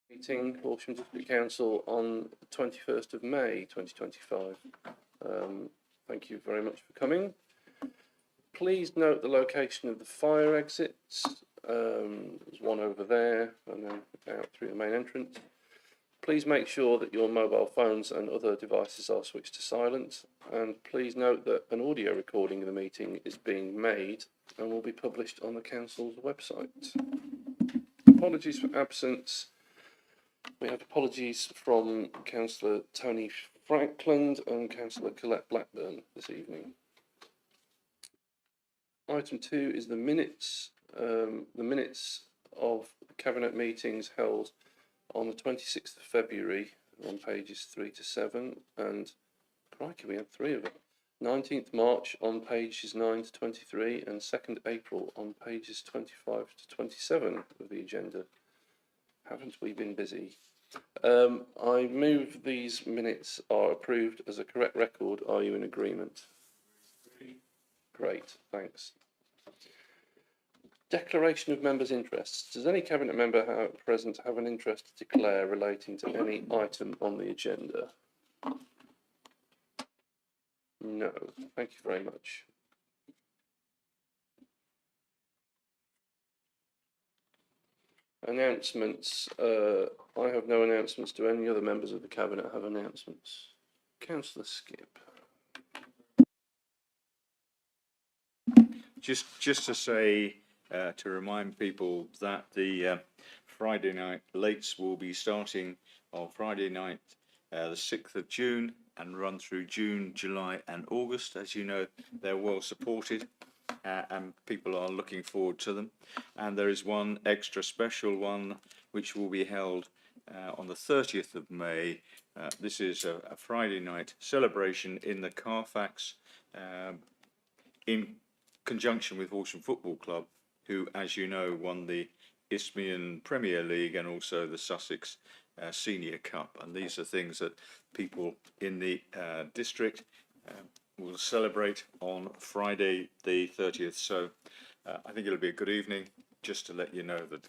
Meeting Horsham District Council on the 21st of May 2025. Thank you very much for coming. Please note the location of the fire exits. There's one over there and then out through the main entrance. Please make sure that your mobile phones and other devices are switched to silent, and please note that an audio recording of the meeting is being made and will be published on the council's website. Apologies for absence. We have apologies from Councillor Tony Frankland and Councillor Colette Blackburn this evening. Item 2 is the minutes. The minutes of Cabinet meetings held on the 26th of February on pages 3 to 7, and crikey, we had 3 of them. 19th March on pages 9 to 23, and 2nd April on pages 25 to 27 of the agenda. Haven't we been busy? I move these minutes are approved as a correct record. Are you in agreement? Great, thanks. Declaration of members' interests. Does any Cabinet member present have an interest to declare relating to any item on the agenda? No, thank you very much. Announcements. I have no announcements. Do any other members of the Cabinet have announcements? Councillor Skip. Just to say, to remind people that the Friday night lates will be starting on Friday night, the 6th of June, and run through June, July and August. As you know, they're well supported and people are looking forward to them. And there is one extra special one which will be held on the 30th of May. This is a Friday night celebration in the Carfax in conjunction with Horsham Football Club, who, as you know, won the Isthmian Premier League and also the Sussex Senior Cup. And these are things that people in the district will celebrate on Friday the 30th. So I think it'll be a good evening, just to let you know that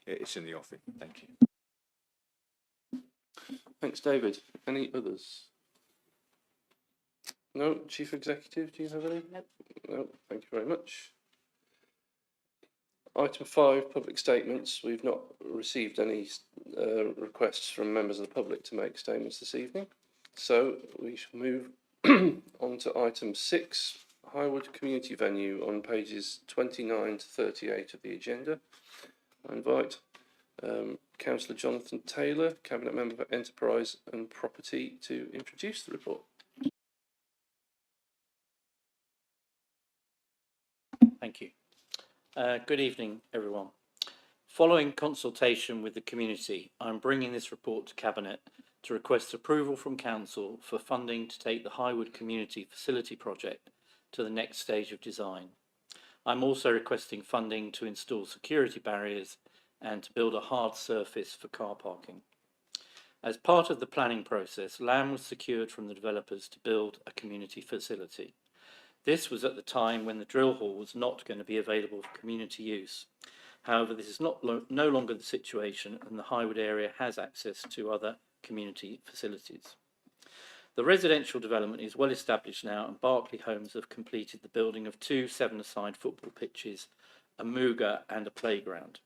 it's in the offing. Thank you. Thanks, David. Any others? No? Chief Executive, do you have any? Nope. No, thank you very much. Item 5, public statements. We've not received any requests from members of the public to make statements this evening. So we shall move on to item 6, Highwood Community Venue, on pages 29 to 38 of the agenda. I invite Councillor Jonathan Taylor, Cabinet Member for Enterprise and Property, to introduce the report. Thank you. Good evening, everyone. Following consultation with the community, I'm bringing this report to Cabinet to request approval from Council for funding to take the Highwood Community Facility Project to the next stage of design. I'm also requesting funding to install security barriers and to build a hard surface for car parking. As part of the planning process, land was secured from the developers to build a community facility. This was at the time when the drill hall was not going to be available for community use. However, this is no longer the situation, and the Highwood area has access to other community facilities. The residential development is well established now, and Berkeley Homes have completed the building of 2 7-a-side football pitches, a mooga and a playground.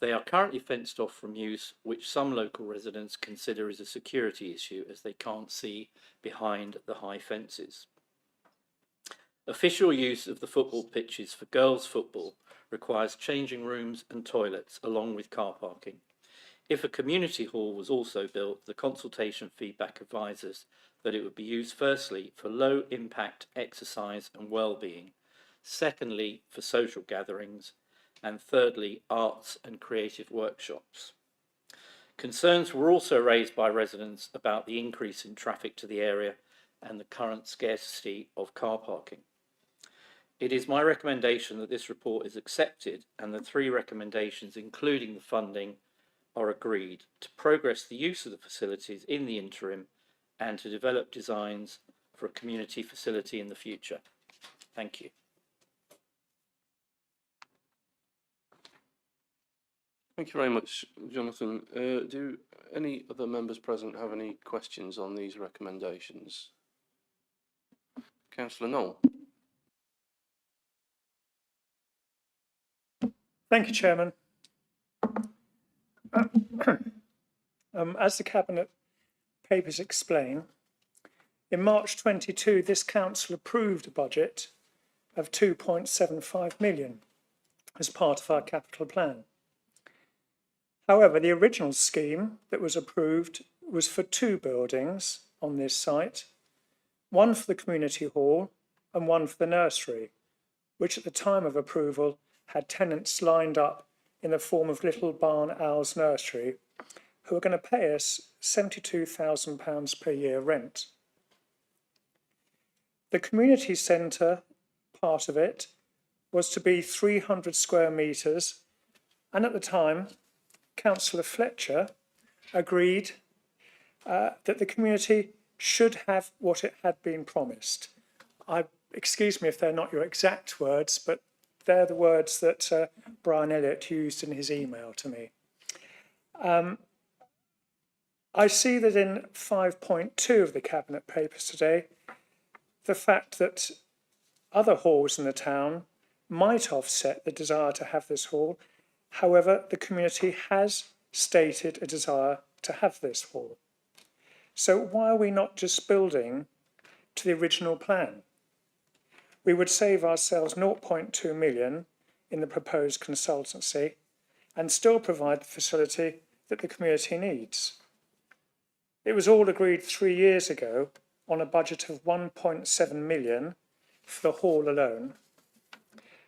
They are currently fenced off from use, which some local residents consider is a security issue as they can't see behind the high fences. Official use of the football pitches for girls' football requires changing rooms and toilets along with car parking. If a community hall was also built, the consultation feedback advises that it would be used firstly for low impact exercise and well-being, secondly for social gatherings, and thirdly arts and creative workshops. Concerns were also raised by residents about the increase in traffic to the area and the current scarcity of car parking. It is my recommendation that this report is accepted and the 3 recommendations, including the funding, are agreed to progress the use of the facilities in the interim and to develop designs for a community facility in the future. Thank you. Thank you very much, Jonathan. Do any other members present have any questions on these recommendations? Councillor Knoll. Thank you, Chairman. As the Cabinet papers explain, in March 22, this Council approved a budget of 2.75 million as part of our capital plan. However, the original scheme that was approved was for 2 buildings on this site, one for the community hall and one for the nursery, which at the time of approval had tenants lined up in the form of Little Barn Owl's Nursery, who are going to pay us £72,000 per year rent. The community centre part of it was to be 300 square metres, and at the time, Councillor Fletcher agreed that the community should have what it had been promised. Excuse me if they're not your exact words, but they're the words that Brian Elliott used in his email to me. I see that in 5.2 of the Cabinet papers today, the fact that other halls in the town might offset the desire to have this hall. However, the community has stated a desire to have this hall. So why are we not just building to the original plan? We would save ourselves 0.2 million in the proposed consultancy and still provide the facility that the community needs. It was all agreed 3 years ago on a budget of 1.7 million for the hall alone.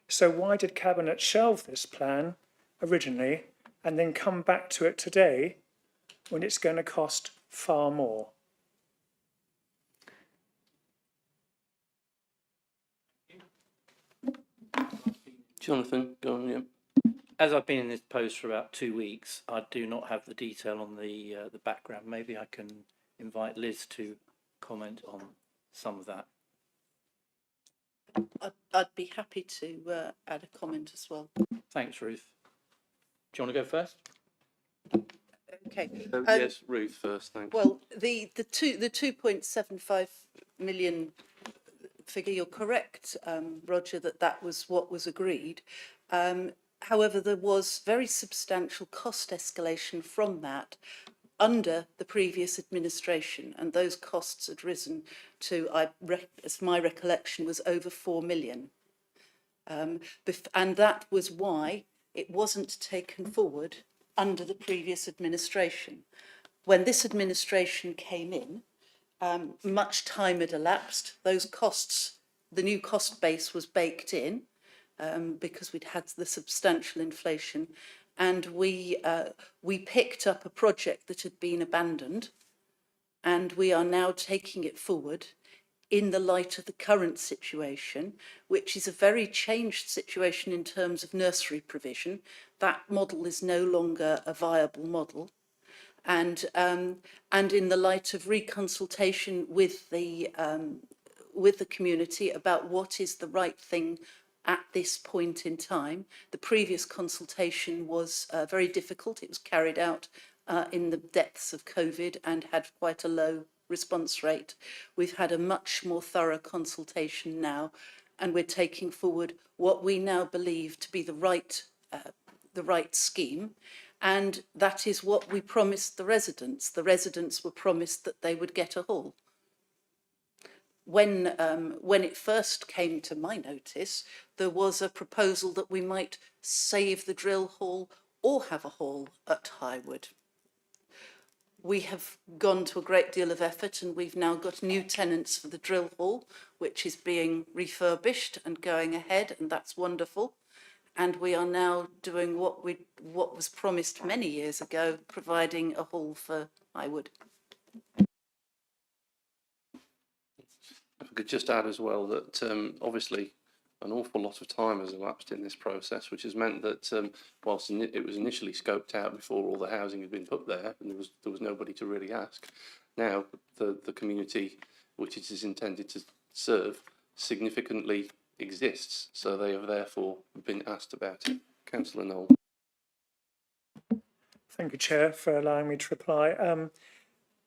So why did Cabinet shelve this plan originally and then come back to it today when it's going to cost far more? Jonathan, go on, yeah. As I've been in this post for about 2 weeks, I do not have the detail on the background. Maybe I can invite Liz to comment on some of that. I'd be happy to add a comment as well. Thanks, Ruth. Do you want to go first? Okay. Yes, Ruth first, thanks. Well, the 2.75 million figure, you're correct, Roger, that was what was agreed. However, there was very substantial cost escalation from that under the previous administration, and those costs had risen to, as my recollection was, over 4 million. And that was why it wasn't taken forward under the previous administration. When this administration came in, much time had elapsed. Those costs, the new cost base was baked in because we'd had the substantial inflation, and we picked up a project that had been abandoned, and we are now taking it forward in the light of the current situation, which is a very changed situation in terms of nursery provision. That model is no longer a viable model. And in the light of reconsultation with the community about what is the right thing at this point in time. The previous consultation was very difficult. It was carried out in the depths of COVID and had quite a low response rate. We've had a much more thorough consultation now, and we're taking forward what we now believe to be the right scheme. And that is what we promised the residents. The residents were promised that they would get a hall. When it first came to my notice, there was a proposal that we might save the drill hall or have a hall at Highwood. We have gone to a great deal of effort, and we've now got new tenants for the drill hall, which is being refurbished and going ahead, and that's wonderful. And we are now doing what was promised many years ago, providing a hall for Highwood. If I could just add as well that obviously an awful lot of time has elapsed in this process, which has meant that whilst it was initially scoped out before all the housing had been put there, and there was nobody to really ask, now the community which it is intended to serve significantly exists, so they have therefore been asked about it. Councillor Knoll. Thank you, Chair, for allowing me to reply.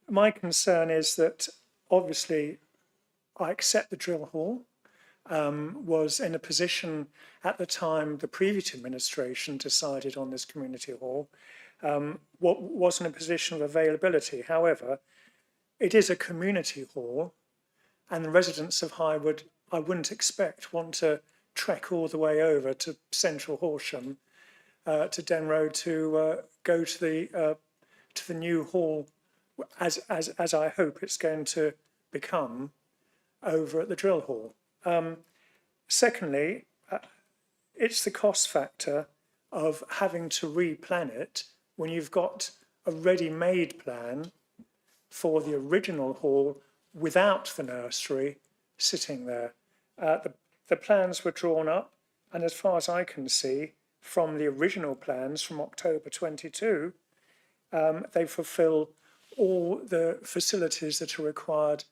My concern is that obviously I accept the drill hall was in a position at the time the previous administration decided on this community hall, what wasn't a position of availability. However, it is a community hall, and the residents of Highwood, I wouldn't expect, want to trek all the way over to central Horsham, to Den Road, to go to the new hall, as I hope it's going to become, over at the drill hall. Secondly, it's the cost factor of having to replan it when you've got a ready-made plan for the original hall without the nursery sitting there. The plans were drawn up, and as far as I can see, from the original plans from October 22, they fulfil all the facilities that are required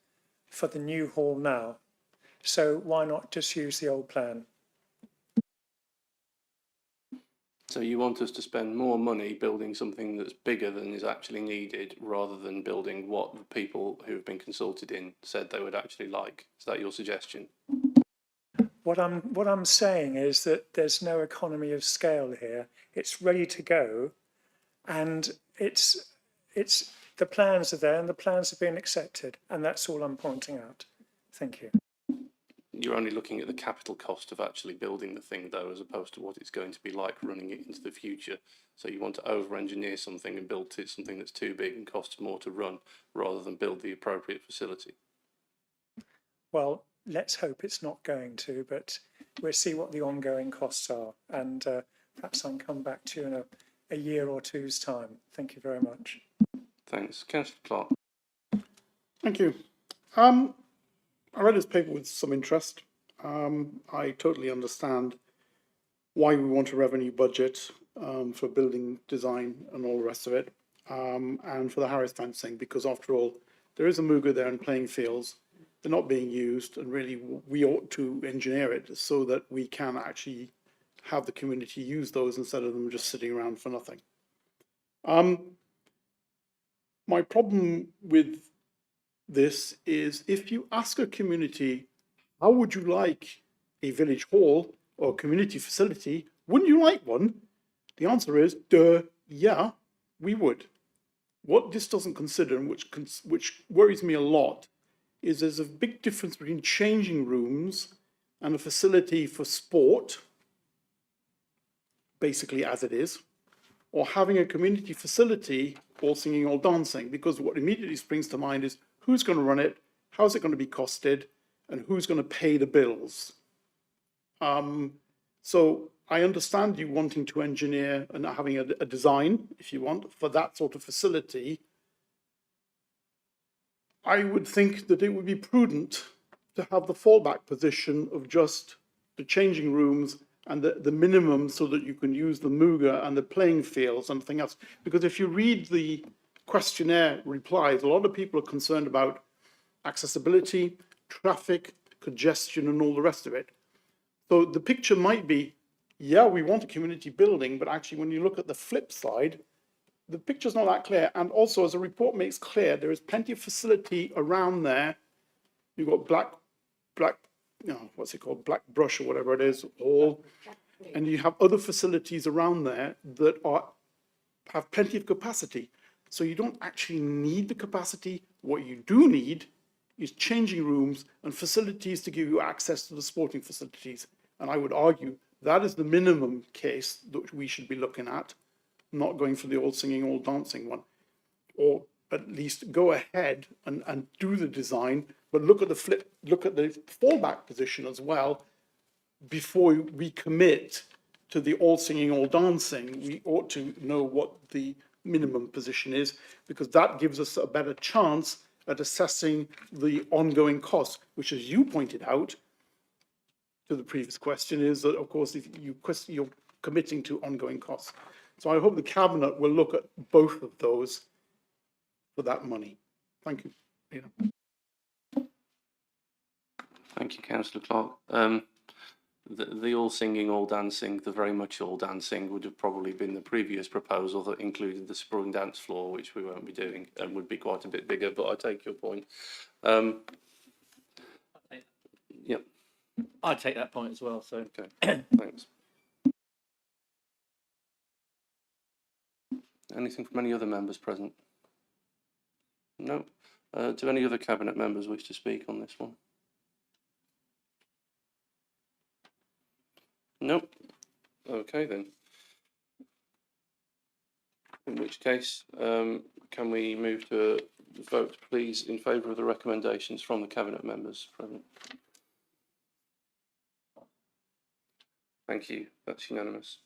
for the new hall now. So why not just use the old plan? So you want us to spend more money building something that's bigger than is actually needed, rather than building what the people who have been consulted in said they would actually like? Is that your suggestion? What I'm saying is that there's no economy of scale here. It's ready to go, and it's the plans are there and the plans have been accepted, and that's all I'm pointing out. Thank you. You're only looking at the capital cost of actually building the thing, though, as opposed to what it's going to be like running it into the future. So you want to over-engineer something and build it something that's too big and costs more to run, rather than build the appropriate facility. Well, let's hope it's not going to, but we'll see what the ongoing costs are, and perhaps I can come back to you in a year or two's time. Thank you very much. Thanks. Councillor Clark. Thank you. I read this paper with some interest. I totally understand why we want a revenue budget for building design and all the rest of it, and for the Harris fencing, because after all, there is a Muga there and playing fields. They're not being used, and really we ought to engineer it so that we can actually have the community use those instead of them just sitting around for nothing. My problem with this is, if you ask a community, how would you like a village hall or community facility? Wouldn't you like one? The answer is, yeah, we would. What this doesn't consider, and which worries me a lot, is there's a big difference between changing rooms and a facility for sport, basically as it is, or having a community facility, all singing, all dancing, because what immediately springs to mind is who's going to run it, how's it going to be costed, and who's going to pay the bills. So I understand you wanting to engineer and having a design, if you want, for that sort of facility. I would think that it would be prudent to have the fallback position of just the changing rooms and the minimum, so that you can use the Muga and the playing fields and everything else. Because if you read the questionnaire replies, a lot of people are concerned about accessibility, traffic, congestion, and all the rest of it. So the picture might be, yeah, we want a community building, but actually when you look at the flip side, the picture's not that clear. And also, as the report makes clear, there is plenty of facility around there. You've got black, what's it called? Black brush or whatever it is, all. And you have other facilities around there that have plenty of capacity. So you don't actually need the capacity. What you do need is changing rooms and facilities to give you access to the sporting facilities. And I would argue that is the minimum case that we should be looking at, not going for the all singing, all dancing one. Or at least go ahead and do the design, but look at the fallback position as well. Before we commit to the all singing, all dancing, we ought to know what the minimum position is, because that gives us a better chance at assessing the ongoing costs, which, as you pointed out to the previous question, is that, of course, if you're committing to ongoing costs. So I hope the Cabinet will look at both of those for that money. Thank you. Yeah. Thank you, Councillor Clark. the all singing, all dancing, the very much all dancing would have probably been the previous proposal that included the spring dance floor, which we won't be doing and would be quite a bit bigger, but I take your point. Yep, I take that point as well, so. okay, thanks. Anything from any other members present? No. Do any other cabinet members wish to speak on this one? Nope. Okay then. In which case, can we move to a vote, please, in favour of the recommendations from the cabinet members present? Thank you. That's unanimous.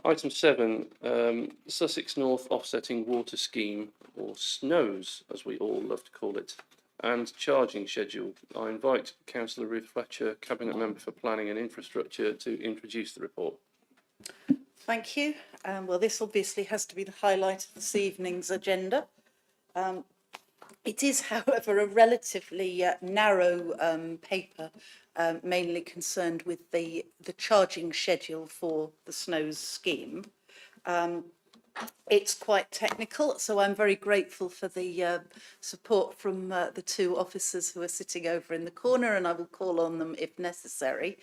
Item 7, Sussex North Offsetting Water Scheme, or SNOWS, as we all love to call it, and charging schedule. I invite Councillor Ruth Fletcher, Cabinet Member for Planning and Infrastructure, to introduce the report. Thank you. Well, this obviously has to be the highlight of this evening's agenda. It is, however, a relatively narrow paper, mainly concerned with the charging schedule for the SNOWS scheme. It's quite technical, so I'm very grateful for the support from the two officers who are sitting over in the corner, and I will call on them if necessary.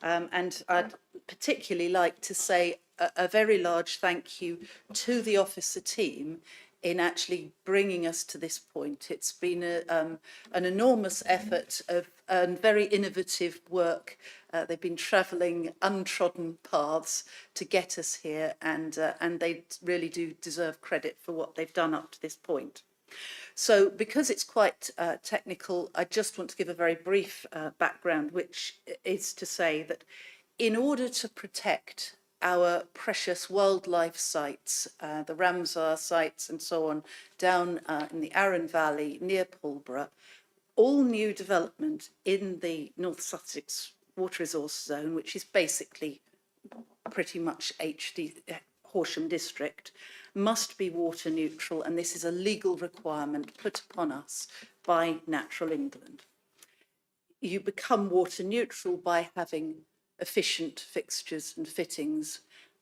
And I'd particularly like to say a very large thank you to the officer team in actually bringing us to this point. It's been an enormous effort and very innovative work. They've been travelling untrodden paths to get us here, and they really do deserve credit for what they've done up to this point. So because it's quite technical, I just want to give a very brief background, which is to say that in order to protect our precious wildlife sites, the Ramsar sites and so on, down in the Arun Valley near Pulborough, all new development in the North Sussex Water Resource Zone, which is basically pretty much Horsham district, must be water neutral, and this is a legal requirement put upon us by Natural England. You become water neutral by having efficient fixtures and fittings,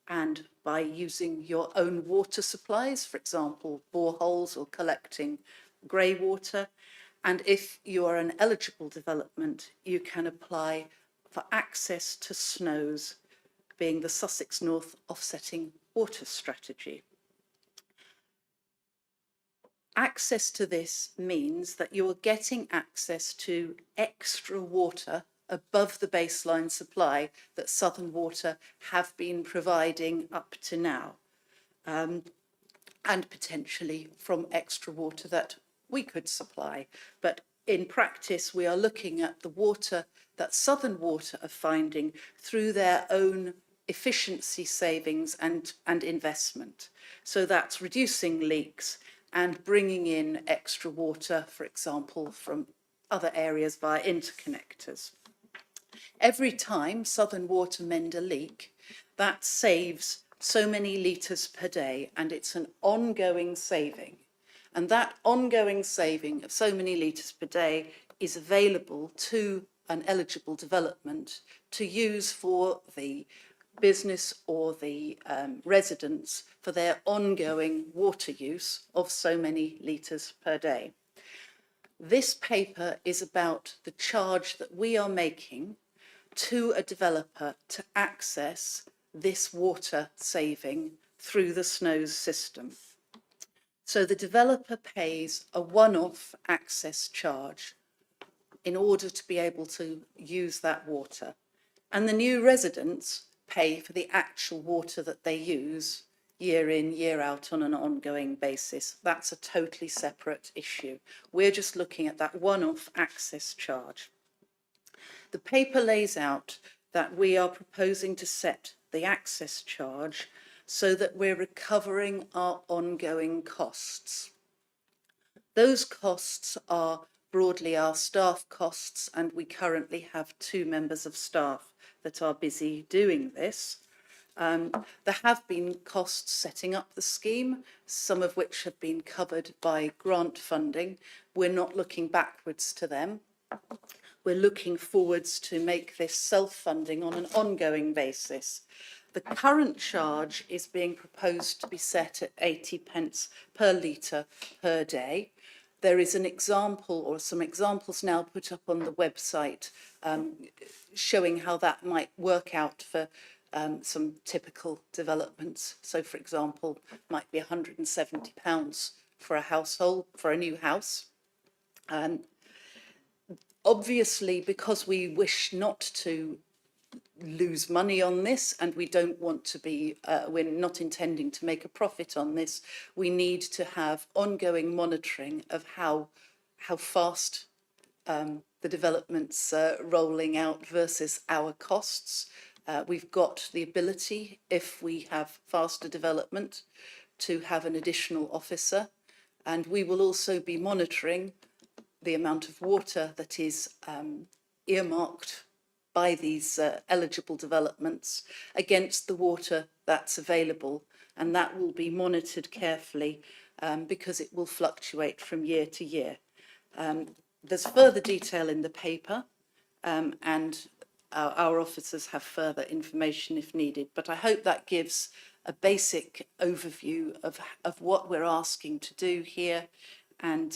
and by using your own water supplies, for example, boreholes or collecting grey water. And if you are an eligible development, you can apply for access to SNOWS, being the Sussex North Offsetting Water Strategy. Access to this means that you are getting access to extra water above the baseline supply that Southern Water have been providing up to now, and potentially from extra water that we could supply. But in practice, we are looking at the water that Southern Water are finding through their own efficiency savings and investment. So that's reducing leaks and bringing in extra water, for example, from other areas via interconnectors. Every time Southern Water mend a leak, that saves so many litres per day, and it's an ongoing saving. And that ongoing saving of so many litres per day is available to an eligible development to use for the business or the residents for their ongoing water use of so many litres per day. This paper is about the charge that we are making to a developer to access this water saving through the SNOWS system. So the developer pays a one-off access charge in order to be able to use that water. And the new residents pay for the actual water that they use year in, year out on an ongoing basis. That's a totally separate issue. We're just looking at that one-off access charge. The paper lays out that we are proposing to set the access charge so that we're recovering our ongoing costs. Those costs are broadly our staff costs, and we currently have 2 members of staff that are busy doing this. There have been costs setting up the scheme, some of which have been covered by grant funding. We're not looking backwards to them. we're looking forwards to make this self-funding on an ongoing basis. The current charge is being proposed to be set at 80 pence per litre per day. There is an example, or some examples now put up on the website, showing how that might work out for some typical developments. So, for example, might be £170 for a household, for a new house. Obviously, because we wish not to lose money on this, and we don't want to be, we're not intending to make a profit on this, we need to have ongoing monitoring of how fast the development's rolling out versus our costs. We've got the ability, if we have faster development, to have an additional officer, and we will also be monitoring the amount of water that is earmarked by these eligible developments against the water that's available, and that will be monitored carefully because it will fluctuate from year to year. There's further detail in the paper, and our officers have further information if needed, but I hope that gives a basic overview of what we're asking to do here and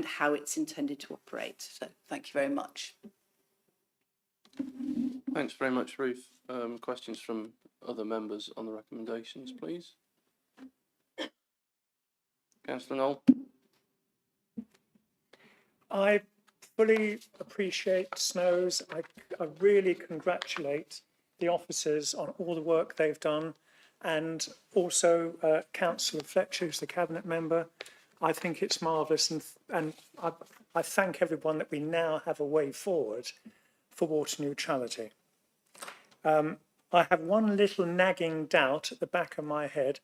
how it's intended to operate. So thank you very much. Thanks very much, Ruth. Questions from other members on the recommendations, please. Councillor Knoll. I fully appreciate Snows. I really congratulate the officers on all the work they've done, and also Councillor Fletcher, who's the Cabinet member. I think it's marvellous, and I thank everyone that we now have a way forward for water neutrality. I have one little nagging doubt at the back of my head,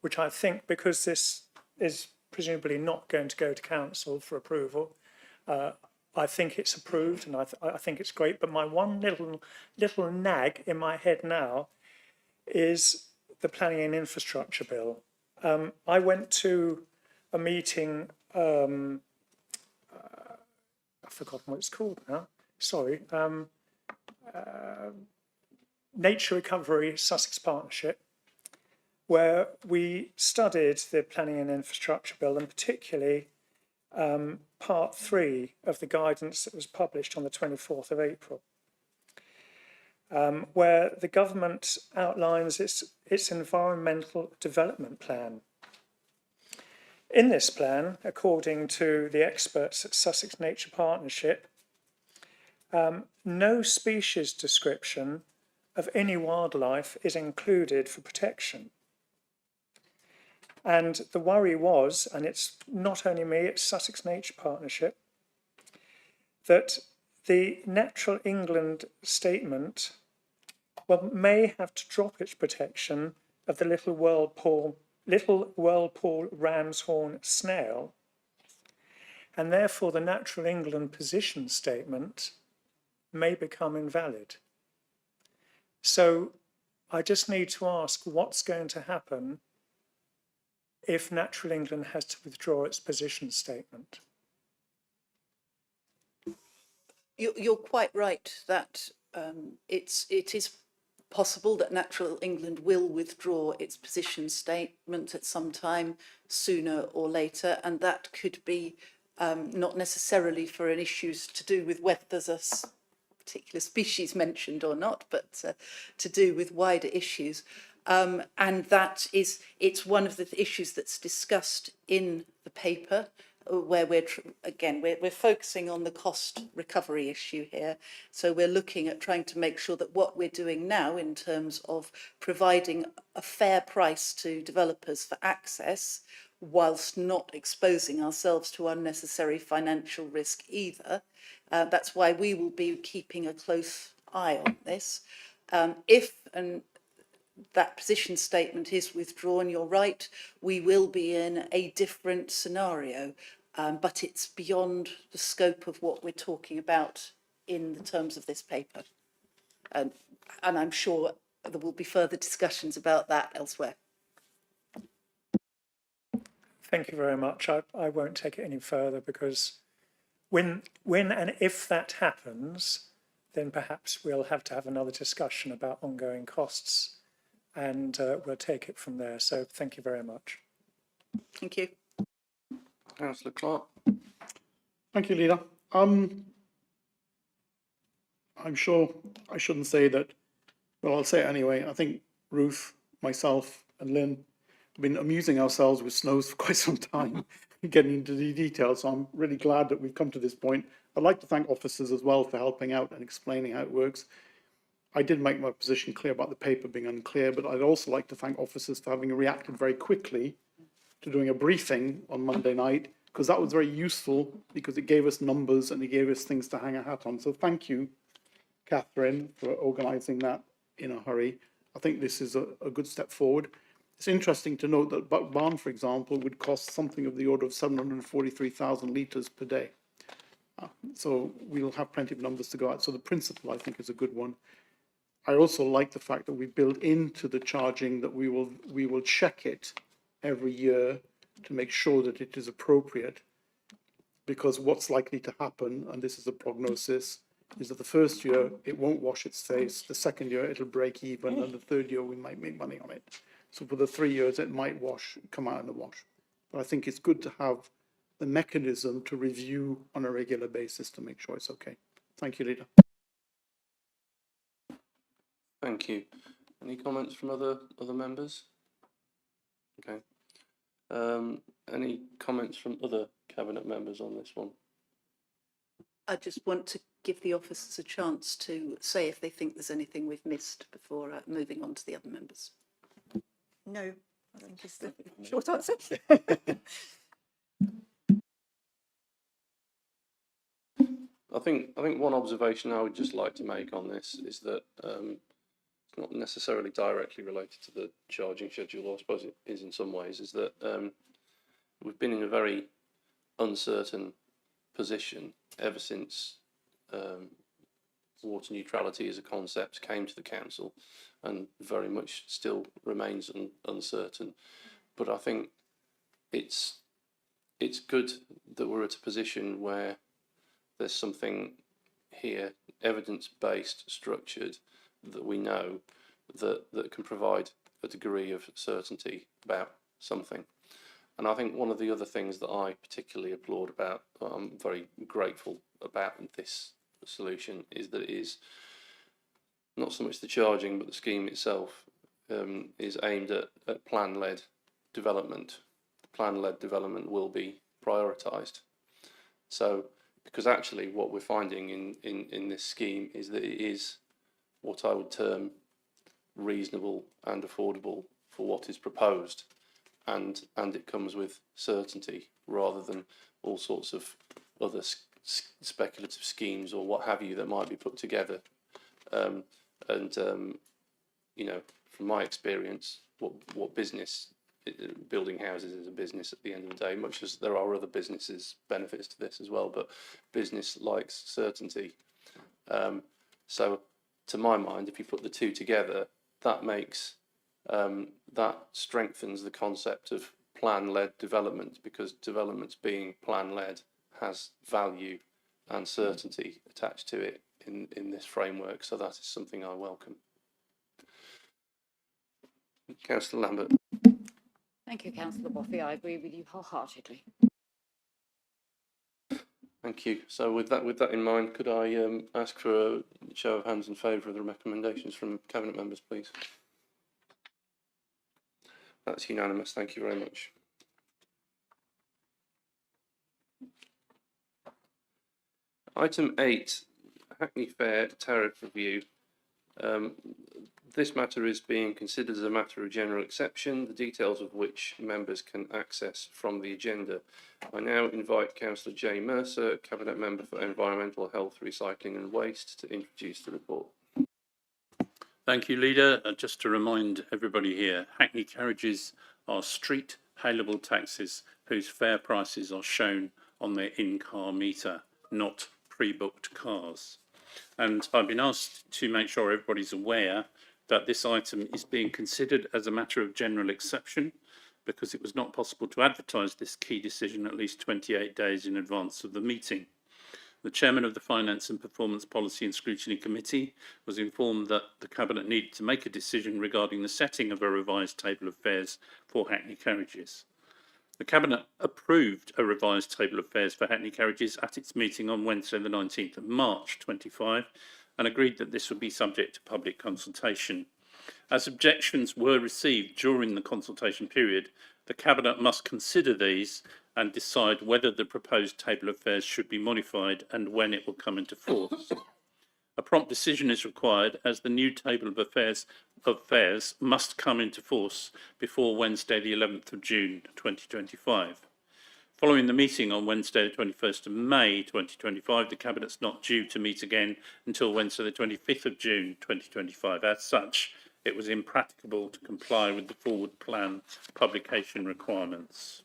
which I think, because this is presumably not going to go to council for approval, I think it's approved, and I think it's great. But my one little nag in my head now is the Planning and Infrastructure Bill. I went to a meeting. I've forgotten what it's called now. Sorry. Nature Recovery Sussex Partnership, where we studied the Planning and Infrastructure Bill, and particularly part 3 of the guidance that was published on the 24th of April, where the government outlines its environmental development plan. In this plan, according to the experts at Sussex Nature Partnership, no species description of any wildlife is included for protection. And the worry was, and it's not only me, it's Sussex Nature Partnership, that the Natural England statement may have to drop its protection of the little whirlpool ram's horn snail, and therefore the Natural England position statement may become invalid. So I just need to ask, what's going to happen if Natural England has to withdraw its position statement? You're quite right that it is possible that Natural England will withdraw its position statement at some time, sooner or later, and that could be not necessarily for an issues to do with whether there's a particular species mentioned or not, but to do with wider issues. And it's one of the issues that's discussed in the paper, where we're focusing on the cost recovery issue here. So we're looking at trying to make sure that what we're doing now in terms of providing a fair price to developers for access, whilst not exposing ourselves to unnecessary financial risk either. That's why we will be keeping a close eye on this. If that position statement is withdrawn, you're right, we will be in a different scenario, but it's beyond the scope of what we're talking about in the terms of this paper. And I'm sure there will be further discussions about that elsewhere. Thank you very much. I won't take it any further, because when and if that happens, then perhaps we'll have to have another discussion about ongoing costs, and we'll take it from there. So thank you very much. Thank you. Councillor Clark. Thank you, Leader. I'm sure I shouldn't say that, well, I'll say it anyway. I think Ruth, myself and Lynn have been amusing ourselves with snows for quite some time, getting into the details. So I'm really glad that we've come to this point. I'd like to thank officers as well for helping out and explaining how it works. I did make my position clear about the paper being unclear, but I'd also like to thank officers for having reacted very quickly to doing a briefing on Monday night, because that was very useful because it gave us numbers and it gave us things to hang a hat on. So thank you, Catherine, for organising that in a hurry. I think this is a good step forward. It's interesting to note that Buck Barn, for example, would cost something of the order of 743,000 litres per day. So we'll have plenty of numbers to go out. So the principle, I think, is a good one. I also like the fact that we build into the charging that we will check it every year to make sure that it is appropriate, because what's likely to happen, and this is a prognosis, is that the first year it won't wash its face, the second year it'll break even, and the third year we might make money on it. So for the 3 years it might come out in the wash. But I think it's good to have the mechanism to review on a regular basis to make sure it's okay. Thank you, Leader. Thank you. Any comments from other members? Okay. Any comments from other cabinet members on this one? I just want to give the officers a chance to say if they think there's anything we've missed before moving on to the other members. No, I think it's the short answer. I think one observation I would just like to make on this is that it's not necessarily directly related to the charging schedule, or I suppose it is in some ways, is that we've been in a very uncertain position ever since water neutrality as a concept came to the council, and very much still remains uncertain. But I think it's good that we're at a position where there's something here, evidence-based, structured, that we know that can provide a degree of certainty about something. And I think one of the other things that I particularly applaud about, I'm very grateful about this solution, is that it is not so much the charging, but the scheme itself is aimed at plan-led development. Plan-led development will be prioritised. So, because actually what we're finding in this scheme is that it is what I would term reasonable and affordable for what is proposed, and it comes with certainty rather than all sorts of other speculative schemes or what have you that might be put together. You know, from my experience, what business, building houses is a business at the end of the day, much as there are other businesses benefits to this as well, but business likes certainty. So to my mind, if you put the two together, that makes that strengthens the concept of plan-led development, because developments being plan-led has value and certainty attached to it in this framework. So that is something I welcome. Councillor Lambert. Thank you, Councillor Boffey. I agree with you wholeheartedly. Thank you. So with that in mind, could I ask for a show of hands in favour of the recommendations from Cabinet members, please? That's unanimous. Thank you very much. Item 8, Hackney Fair Tariff Review. This matter is being considered as a matter of general exception, the details of which members can access from the agenda. I now invite Councillor Jay Mercer, Cabinet Member for Environmental Health, Recycling and Waste, to introduce the report. Thank you, Leader. Just to remind everybody here, Hackney carriages are street hailable taxis whose fare prices are shown on their in-car meter, not pre-booked cars. And I've been asked to make sure everybody's aware that this item is being considered as a matter of general exception, because it was not possible to advertise this key decision at least 28 days in advance of the meeting. The Chairman of the Finance and Performance Policy and Scrutiny Committee was informed that the Cabinet needed to make a decision regarding the setting of a revised table of fares for Hackney carriages. The Cabinet approved a revised table of fares for Hackney carriages at its meeting on Wednesday the 19th of March 25 and agreed that this would be subject to public consultation. As objections were received during the consultation period, the Cabinet must consider these and decide whether the proposed table of fares should be modified and when it will come into force. A prompt decision is required as the new table of fares must come into force before Wednesday the 11th of June 2025. Following the meeting on Wednesday the 21st of May 2025, the Cabinet's not due to meet again until Wednesday the 25th of June 2025. As such, it was impracticable to comply with the forward plan publication requirements.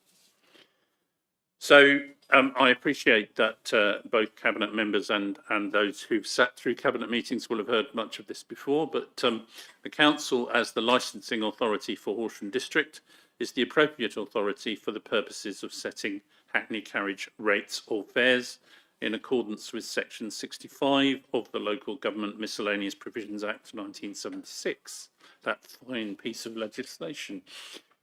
So I appreciate that both Cabinet members and those who've sat through Cabinet meetings will have heard much of this before, but the Council, as the licensing authority for Horsham District, is the appropriate authority for the purposes of setting Hackney carriage rates or fares in accordance with Section 65 of the Local Government Miscellaneous Provisions Act 1976, that fine piece of legislation.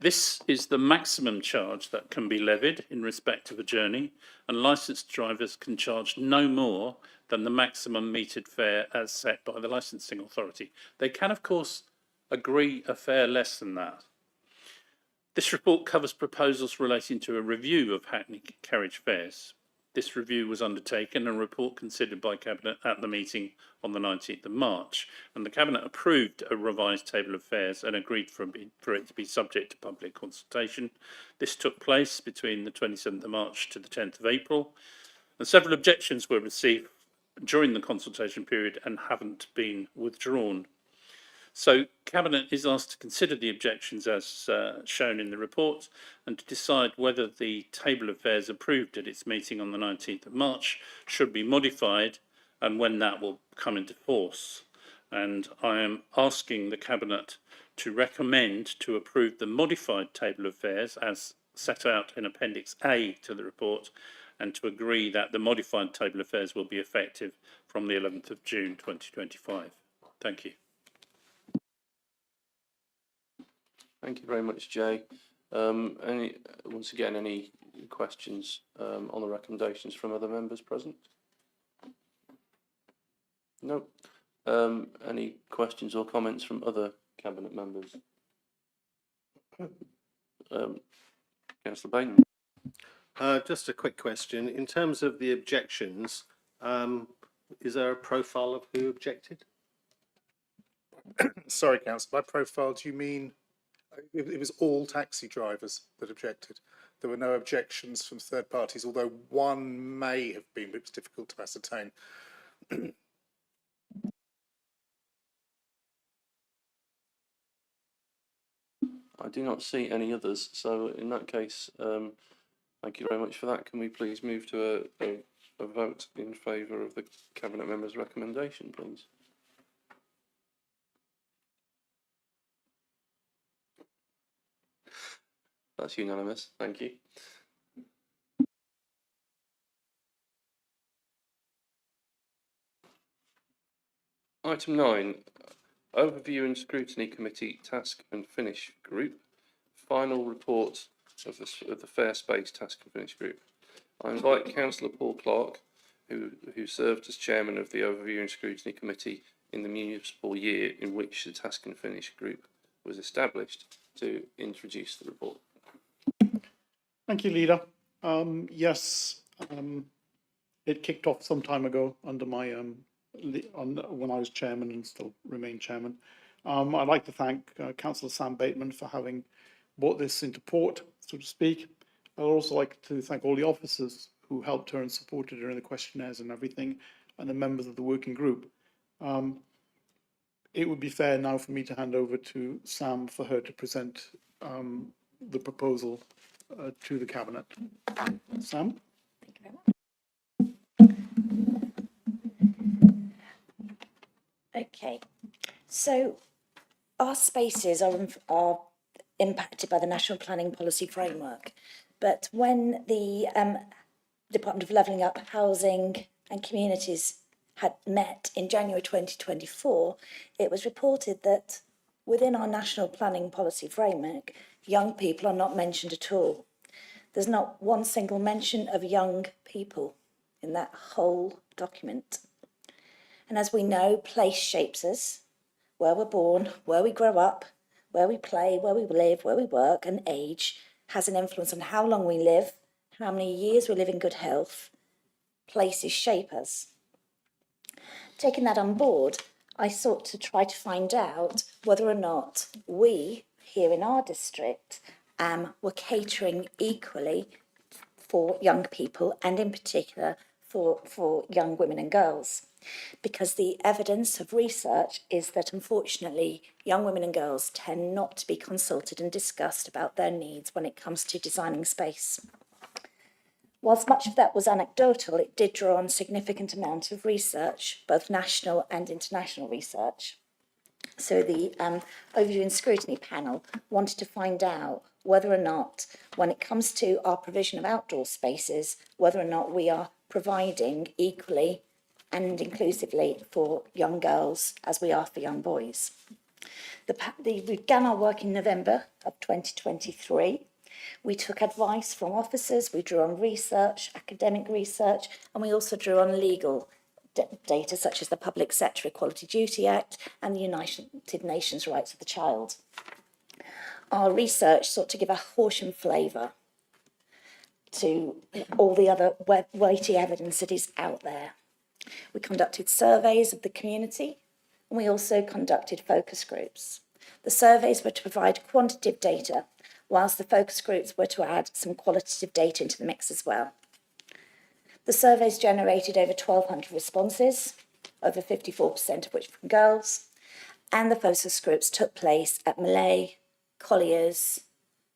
This is the maximum charge that can be levied in respect of a journey, and licensed drivers can charge no more than the maximum metered fare as set by the licensing authority. They can, of course, agree a fare less than that. This report covers proposals relating to a review of Hackney carriage fares. This review was undertaken and a report considered by Cabinet at the meeting on the 19th of March, and the Cabinet approved a revised table of fares and agreed for it to be subject to public consultation. This took place between the 27th of March to the 10th of April, and several objections were received during the consultation period and haven't been withdrawn. So Cabinet is asked to consider the objections as shown in the report and to decide whether the table of fares approved at its meeting on the 19th of March should be modified and when that will come into force. And I am asking the Cabinet to recommend to approve the modified table of fares as set out in Appendix A to the report and to agree that the modified table of fares will be effective from the 11th of June 2025. Thank you. Thank you very much, Jay. Once again, any questions on the recommendations from other members present? No. Any questions or comments from other Cabinet members? Councillor Bateman. Just a quick question. In terms of the objections, is there a profile of who objected? Sorry, Councillor, by profile, do you mean it was all taxi drivers that objected? There were no objections from third parties, although one may have been, but it was difficult to ascertain. I do not see any others, so in that case, thank you very much for that. Can we please move to a vote in favour of the Cabinet member's recommendation, please? That's unanimous, thank you. Item 9, Overview and Scrutiny Committee Task and Finish Group. Final report of the Fair Space Task and Finish Group. I invite Councillor Paul Clark, who served as Chairman of the Overview and Scrutiny Committee in the municipal year in which the Task and Finish Group was established, to introduce the report. Thank you, Leader. Yes, it kicked off some time ago under my when I was chairman and still remain chairman. I'd like to thank Councillor Sam Bateman for having brought this into port, so to speak. I'd also like to thank all the officers who helped her and supported her in the questionnaires and everything, and the members of the working group. It would be fair now for me to hand over to Sam for her to present the proposal to the Cabinet. Sam? Thank you very much. Okay, so our spaces are impacted by the National Planning Policy Framework, but when the Department of Levelling Up, Housing and communities had met in January 2024, it was reported that within our national planning policy framework, young people are not mentioned at all. There's not one single mention of young people in that whole document. And as we know, place shapes us, where we're born, where we grow up, where we play, where we live, where we work, and age has an influence on how long we live, how many years we live in good health. Places shape us. Taking that on board, I sought to try to find out whether or not we, here in our district, were catering equally for young people, and in particular for young women and girls. Because the evidence of research is that unfortunately young women and girls tend not to be consulted and discussed about their needs when it comes to designing space. Whilst much of that was anecdotal, it did draw on a significant amount of research, both national and international research. So the Overview and Scrutiny panel wanted to find out whether or not, when it comes to our provision of outdoor spaces, whether or not we are providing equally and inclusively for young girls as we are for young boys. We began our work in November of 2023. We took advice from officers, we drew on research, academic research, and we also drew on legal data such as the Public Sector Equality Duty Act and the United Nations Rights of the Child. Our research sought to give a Horsham flavour to all the other weighty evidence that is out there. We conducted surveys of the community, and we also conducted focus groups. The surveys were to provide quantitative data, whilst the focus groups were to add some qualitative data into the mix as well. The surveys generated over 1,200 responses, over 54% of which from girls, and the focus groups took place at Malay, Colliers,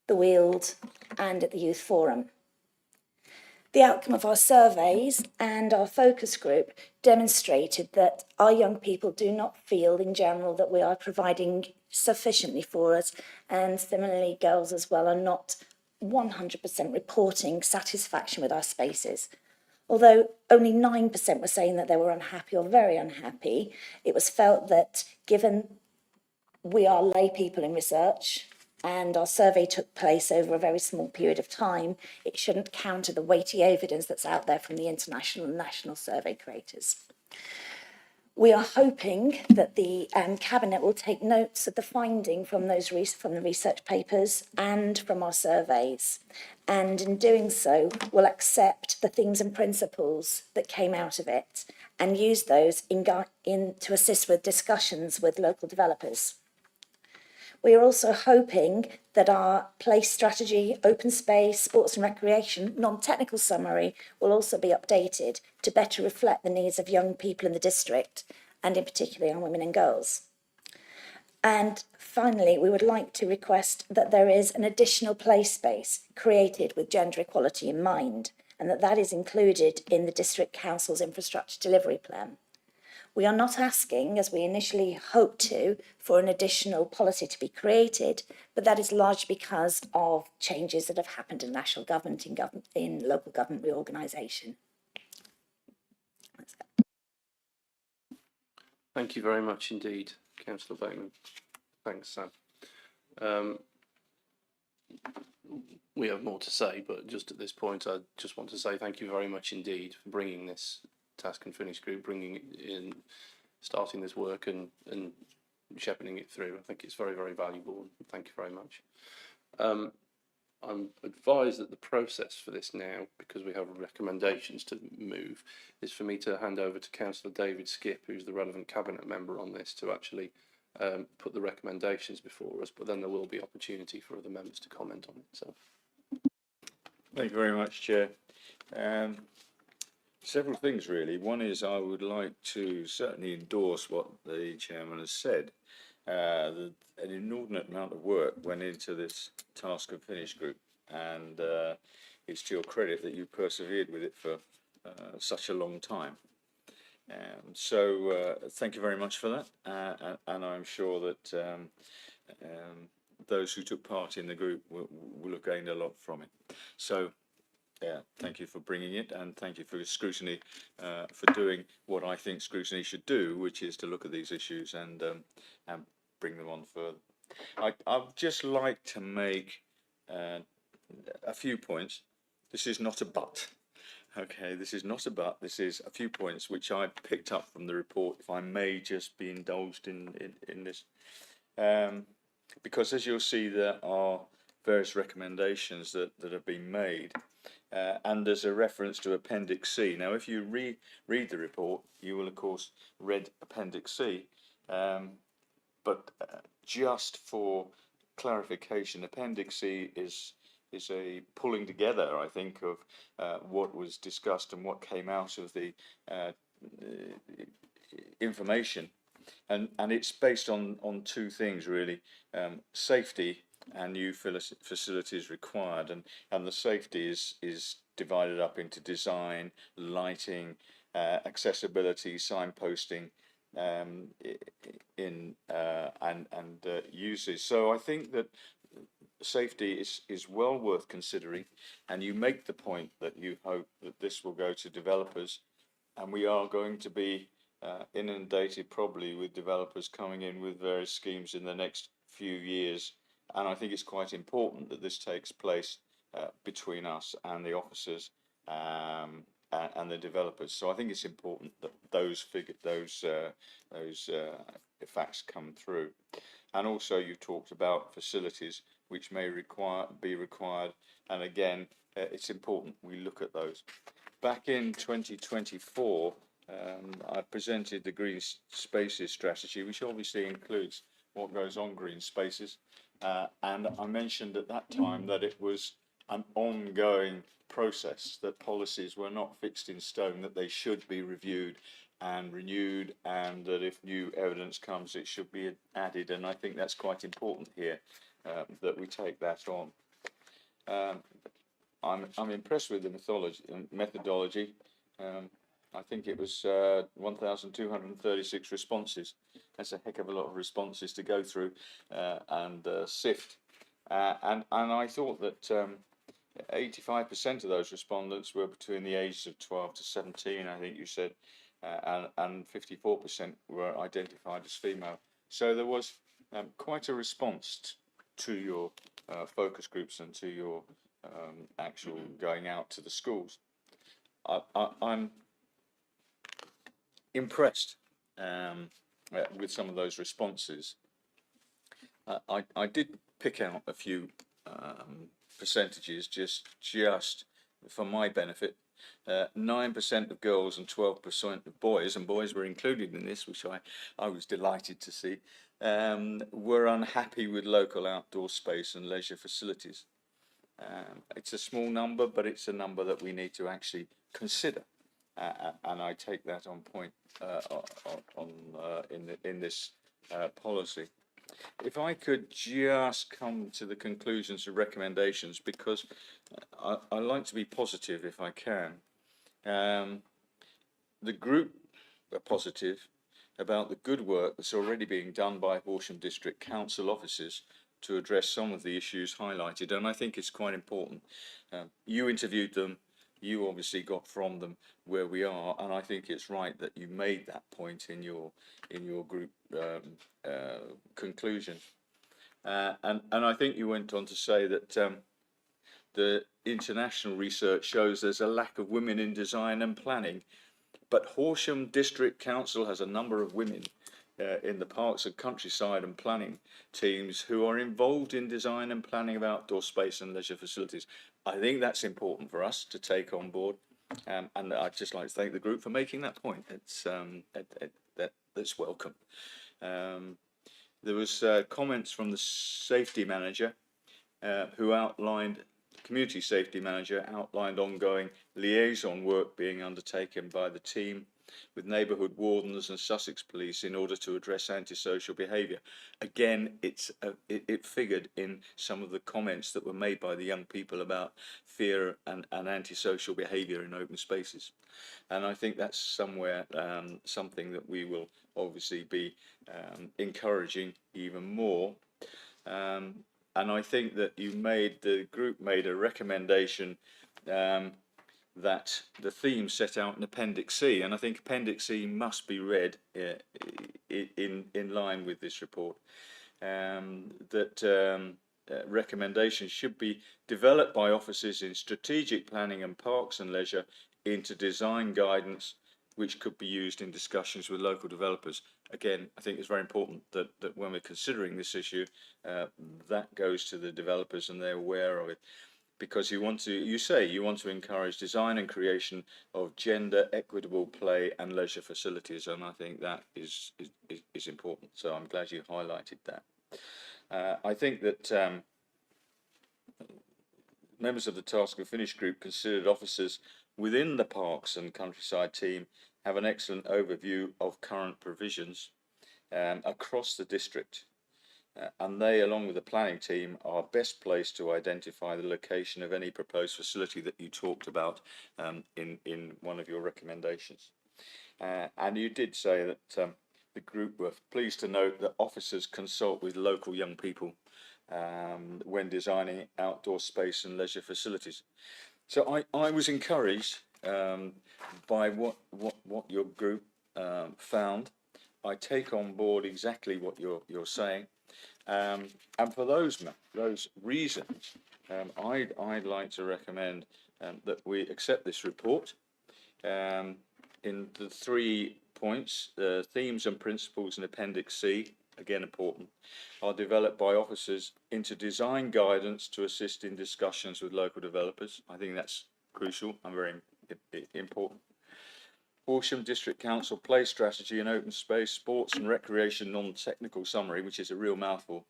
the Weald, and at the Youth Forum. The outcome of our surveys and our focus group demonstrated that our young people do not feel in general that we are providing sufficiently for us, and similarly girls as well are not 100% reporting satisfaction with our spaces. Although only 9% were saying that they were unhappy or very unhappy, it was felt that given we are lay people in research and our survey took place over a very small period of time, it shouldn't counter the weighty evidence that's out there from the international and national survey creators. We are hoping that the Cabinet will take notes of the finding from the research papers and from our surveys, and in doing so will accept the themes and principles that came out of it and use those to assist with discussions with local developers. We are also hoping that our place strategy, open space, sports and recreation, non-technical summary will also be updated to better reflect the needs of young people in the district, and in particular young women and girls. And finally, we would like to request that there is an additional play space created with gender equality in mind, and that is included in the District Council's infrastructure delivery plan. We are not asking, as we initially hoped to, for an additional policy to be created, but that is largely because of changes that have happened in national government, in local government reorganisation. Thank you very much indeed, Councillor Bateman. Thanks, Sam. We have more to say, but just at this point, I just want to say thank you very much indeed for bringing this task and finish group, bringing it in, starting this work and shepherding it through. I think it's very, very valuable. Thank you very much. I'm advised that the process for this now, because we have recommendations to move, is for me to hand over to Councillor David Skipp, who's the relevant Cabinet member on this, to actually put the recommendations before us, but then there will be opportunity for other members to comment on it. So, thank you very much, Chair. Several things really. One is I would like to certainly endorse what the Chairman has said. An inordinate amount of work went into this task and finish group, and it's to your credit that you persevered with it for such a long time. So thank you very much for that, and I'm sure that those who took part in the group will have gained a lot from it. So thank you for bringing it, and thank you for your scrutiny, for doing what I think scrutiny should do, which is to look at these issues and bring them on further. I'd just like to make a few points. This is not a but. Okay, this is not a but. This is a few points which I picked up from the report. If I may just be indulged in this, because as you'll see, there are various recommendations that have been made, and there's a reference to Appendix C. Now, if you read the report, you will of course read Appendix C, but just for clarification, Appendix C is a pulling together, I think, of what was discussed and what came out of the information, and it's based on two things really: safety and new facilities required, and the safety is divided up into design, lighting, accessibility, signposting, and uses. So I think that safety is well worth considering, and you make the point that you hope that this will go to developers, and we are going to be inundated probably with developers coming in with various schemes in the next few years, and I think it's quite important that this takes place between us and the officers and the developers. So I think it's important that those facts come through. And also you talked about facilities which may be required, and again it's important we look at those. Back in 2024, I presented the Green Spaces strategy, which obviously includes what goes on green spaces, and I mentioned at that time that it was an ongoing process, that policies were not fixed in stone, that they should be reviewed and renewed, and that if new evidence comes it should be added, and I think that's quite important here, that we take that on. I'm impressed with the methodology. I think it was 1,236 responses. That's a heck of a lot of responses to go through and sift. And I thought that 85% of those respondents were between the ages of 12 to 17, I think you said, and 54% were identified as female. So there was quite a response to your focus groups and to your actual going out to the schools. I'm impressed with some of those responses. I did pick out a few percentages just for my benefit. 9% of girls and 12% of boys, and boys were included in this, which I was delighted to see, were unhappy with local outdoor space and leisure facilities. It's a small number, but it's a number that we need to actually consider, and I take that on point in this policy. If I could just come to the conclusions and recommendations, because I like to be positive if I can. The group are positive about the good work that's already being done by Horsham District Council officers to address some of the issues highlighted, and I think it's quite important. You interviewed them, you obviously got from them where we are, and I think it's right that you made that point in your group conclusion. And I think you went on to say that the international research shows there's a lack of women in design and planning, but Horsham District Council has a number of women in the parks and countryside and planning teams who are involved in design and planning of outdoor space and leisure facilities. I think that's important for us to take on board, and I'd just like to thank the group for making that point. It's that's welcome. There was comments from the safety manager who outlined, community safety manager outlined ongoing liaison work being undertaken by the team with neighbourhood wardens and Sussex Police in order to address antisocial behaviour. Again, it figured in some of the comments that were made by the young people about fear and antisocial behaviour in open spaces. And I think that's somewhere something that we will obviously be encouraging even more. And and I think that the group made a recommendation that the theme set out in Appendix C, and I think Appendix C must be read in line with this report. Recommendations should be developed by officers in strategic planning and parks and leisure into design guidance, which could be used in discussions with local developers. Again, I think it's very important that when we're considering this issue, that goes to the developers and they're aware of it, because you want to encourage design and creation of gender equitable play and leisure facilities, and I think that is important. So I'm glad you highlighted that. I think that members of the Task and Finish group considered officers within the Parks and Countryside team have an excellent overview of current provisions across the district, and they, along with the planning team, are best placed to identify the location of any proposed facility that you talked about in one of your recommendations. And you did say that the group were pleased to note that officers consult with local young people when designing outdoor space and leisure facilities. So I was encouraged by what your group found. I take on board exactly what you're saying, and for those reasons, I'd like to recommend that we accept this report. In the 3 points, the themes and principles in Appendix C, again important, are developed by officers into design guidance to assist in discussions with local developers. I think that's crucial and very important. Horsham District Council Play Strategy and Open Space, Sports and Recreation Non-Technical Summary, which is a real mouthful,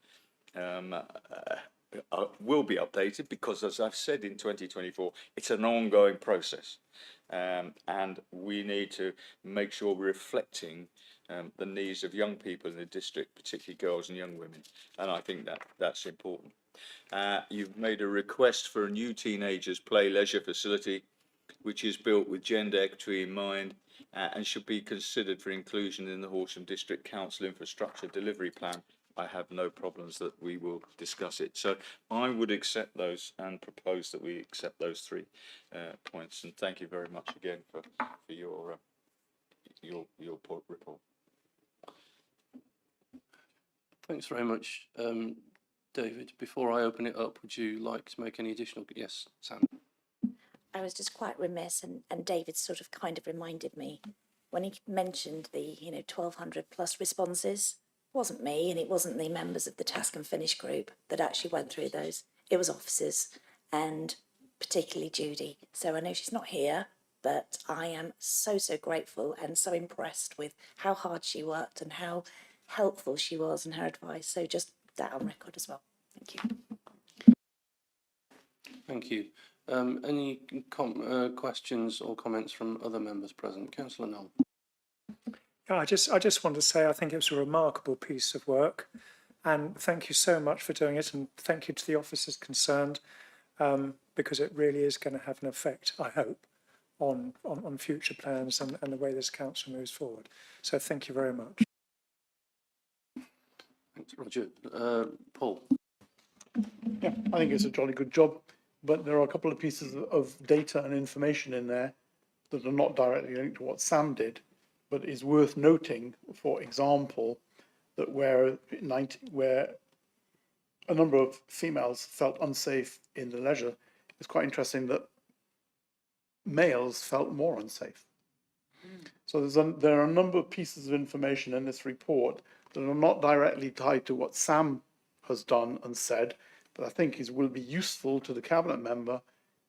will be updated because, as I've said, in 2024, it's an ongoing process. And we need to make sure we're reflecting the needs of young people in the district, particularly girls and young women, and I think that's important. You've made a request for a new teenagers play leisure facility, which is built with gender equity in mind and should be considered for inclusion in the Horsham District Council Infrastructure Delivery Plan. I have no problems that we will discuss it. So I would accept those and propose that we accept those 3 points. And thank you very much again for your report. Thanks very much, David. Before I open it up, would you like to make any additional? Yes, Sam. I was just quite remiss, and David sort of kind of reminded me when he mentioned the 1,200 plus responses. It wasn't me, and it wasn't the members of the Task and Finish group that actually went through those. It was officers, and particularly Judy. So I know she's not here, but I am so grateful and so impressed with how hard she worked and how helpful she was and her advice. So just that on record as well. Thank you. Thank you. Any questions or comments from other members present? Councillor Knoll. I just want to say I think it was a remarkable piece of work, and thank you so much for doing it, and thank you to the officers concerned, because it really is going to have an effect, I hope, on future plans and the way this council moves forward. So thank you very much. Thanks, Roger. Paul. Yeah, I think it's a jolly good job, but there are a couple of pieces of data and information in there that are not directly linked to what Sam did, but is worth noting, for example, that where a number of females felt unsafe in the leisure, it's quite interesting that males felt more unsafe. So there are a number of pieces of information in this report that are not directly tied to what Sam has done and said, but I think will be useful to the cabinet member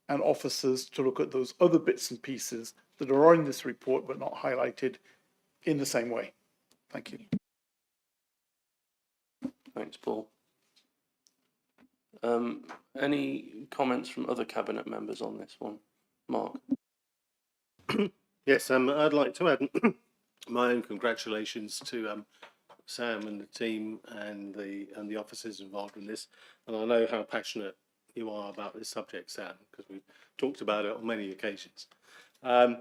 and officers to look at those other bits and pieces that are in this report but not highlighted in the same way. Thank you. Thanks, Paul. Any comments from other cabinet members on this one? Mark. Yes, I'd like to add my own congratulations to Sam and the team and the officers involved in this. And I know how passionate you are about this subject, Sam, because we've talked about it on many occasions. I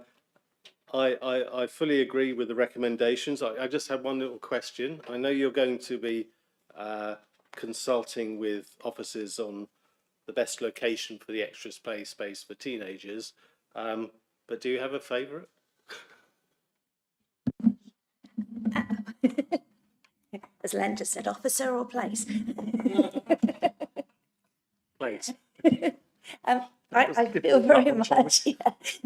fully agree with the recommendations. I just had one little question. I know you're going to be consulting with officers on the best location for the extra play space for teenagers. But do you have a favourite? As Len just said, officer or place? Place. I feel very much, yeah.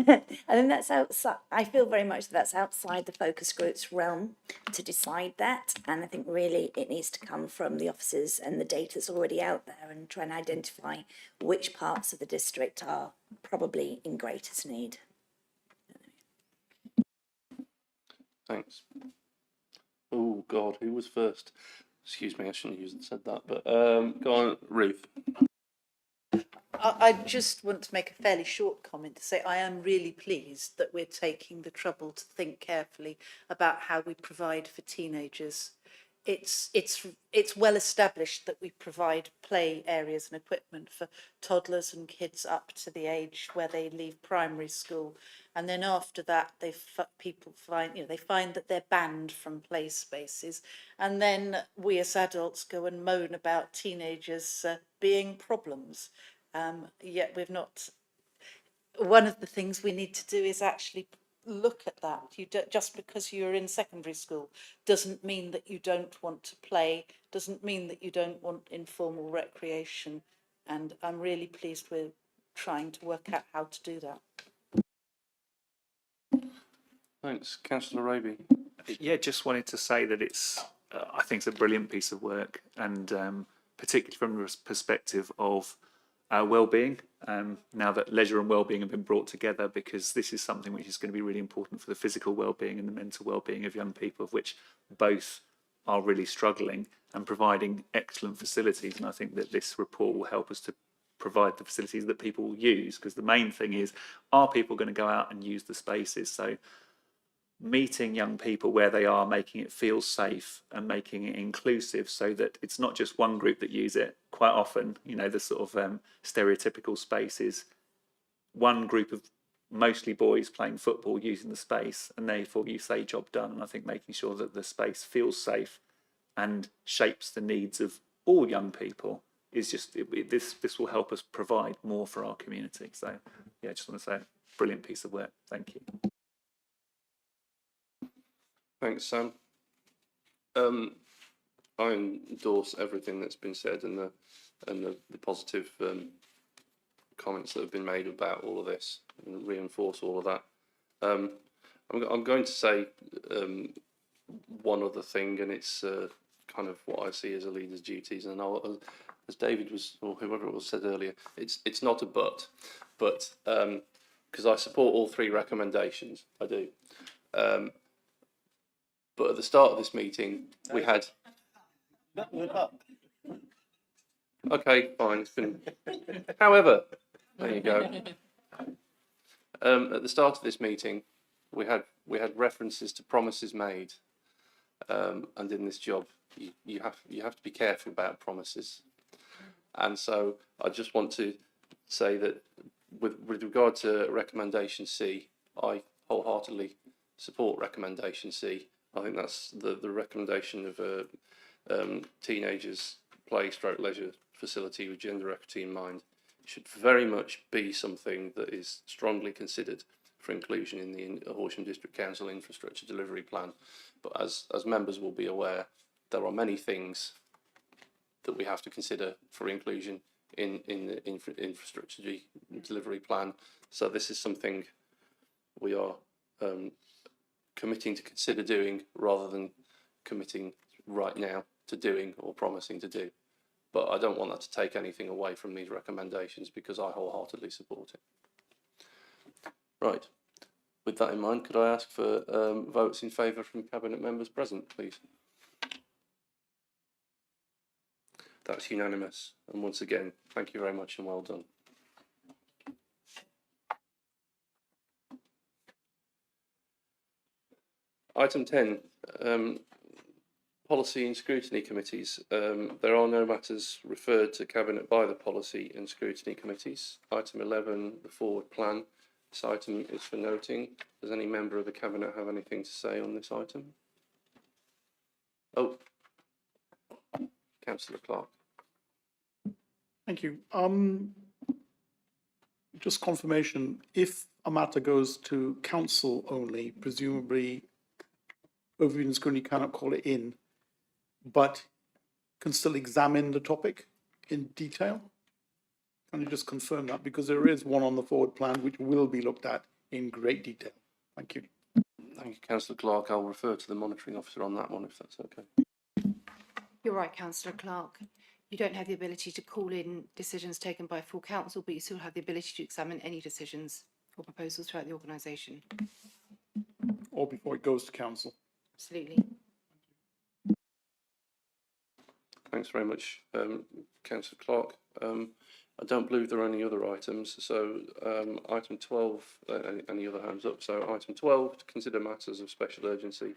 I think that's outside, I feel very much that's outside the focus group's realm to decide that. And I think really it needs to come from the officers and the data that's already out there and try and identify which parts of the district are probably in greatest need. Thanks. Oh God, who was first? Excuse me, I shouldn't have said that, but go on, Ruth. I just want to make a fairly short comment to say I am really pleased that we're taking the trouble to think carefully about how we provide for teenagers. It's well established that we provide play areas and equipment for toddlers and kids up to the age where they leave primary school, and then after that people find they find that they're banned from play spaces, and then we as adults go and moan about teenagers being problems. Yet we've not. One of the things we need to do is actually look at that. You don't, just because you're in secondary school doesn't mean that you don't want to play, doesn't mean that you don't want informal recreation, and I'm really pleased we're trying to work out how to do that. Thanks, Councillor Raby. Yeah, just wanted to say that it's, I think it's a brilliant piece of work, and particularly from the perspective of well-being, now that leisure and well-being have been brought together, because this is something which is going to be really important for the physical well-being and the mental well-being of young people, of which both are really struggling, and providing excellent facilities. And I think that this report will help us to provide the facilities that people will use, because the main thing is, are people going to go out and use the spaces? So meeting young people where they are, making it feel safe and making it inclusive, so that it's not just one group that use it. Quite often, the sort of stereotypical space is one group of mostly boys playing football using the space, and therefore you say job done. And I think making sure that the space feels safe and shapes the needs of all young people is just, this will help us provide more for our community. So yeah, I just want to say, brilliant piece of work. Thank you. Thanks, Sam. I endorse everything that's been said and the positive comments that have been made about all of this, and reinforce all of that. I'm going to say one other thing, and it's kind of what I see as a leader's duties. And as David was, or whoever it was, said earlier, it's not a but because I support all three recommendations. I do. But at the start of this meeting, we had. Okay, fine. It's been. However, there you go. At the start of this meeting, we had references to promises made, and in this job, you have to be careful about promises. And so I just want to say that with regard to recommendation C, I wholeheartedly support recommendation C. I think that's the recommendation of teenagers play/leisure facility with gender equity in mind. It should very much be something that is strongly considered for inclusion in the Horsham District Council Infrastructure Delivery Plan. But as members will be aware, there are many things that we have to consider for inclusion in the Infrastructure Delivery Plan. So this is something we are committing to consider doing, rather than committing right now to doing or promising to do. But I don't want that to take anything away from these recommendations, because I wholeheartedly support it. Right. With that in mind, could I ask for votes in favour from Cabinet members present, please? That's unanimous. And once again, thank you very much and well done. Item 10, policy and scrutiny committees. There are no matters referred to Cabinet by the policy and scrutiny committees. Item 11, the forward plan. This item is for noting. Does any member of the Cabinet have anything to say on this item? Oh, Councillor Clark. Thank you. Just confirmation, if a matter goes to council only, presumably Overeem Scrutiny cannot call it in, but can still examine the topic in detail? Can you just confirm that? Because there is one on the forward plan which will be looked at in great detail. Thank you. Thank you, Councillor Clark. I'll refer to the monitoring officer on that one, if that's okay. You're right, Councillor Clark. You don't have the ability to call in decisions taken by full council, but you still have the ability to examine any decisions or proposals throughout the organisation. Or before it goes to council. Absolutely. Thanks very much, Councillor Clark. I don't believe there are any other items, so item 12, any other hands up? So item 12, to consider matters of special urgency.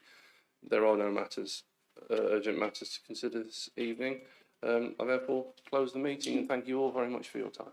There are no matters, urgent matters to consider this evening. I therefore close the meeting and thank you all very much for your time.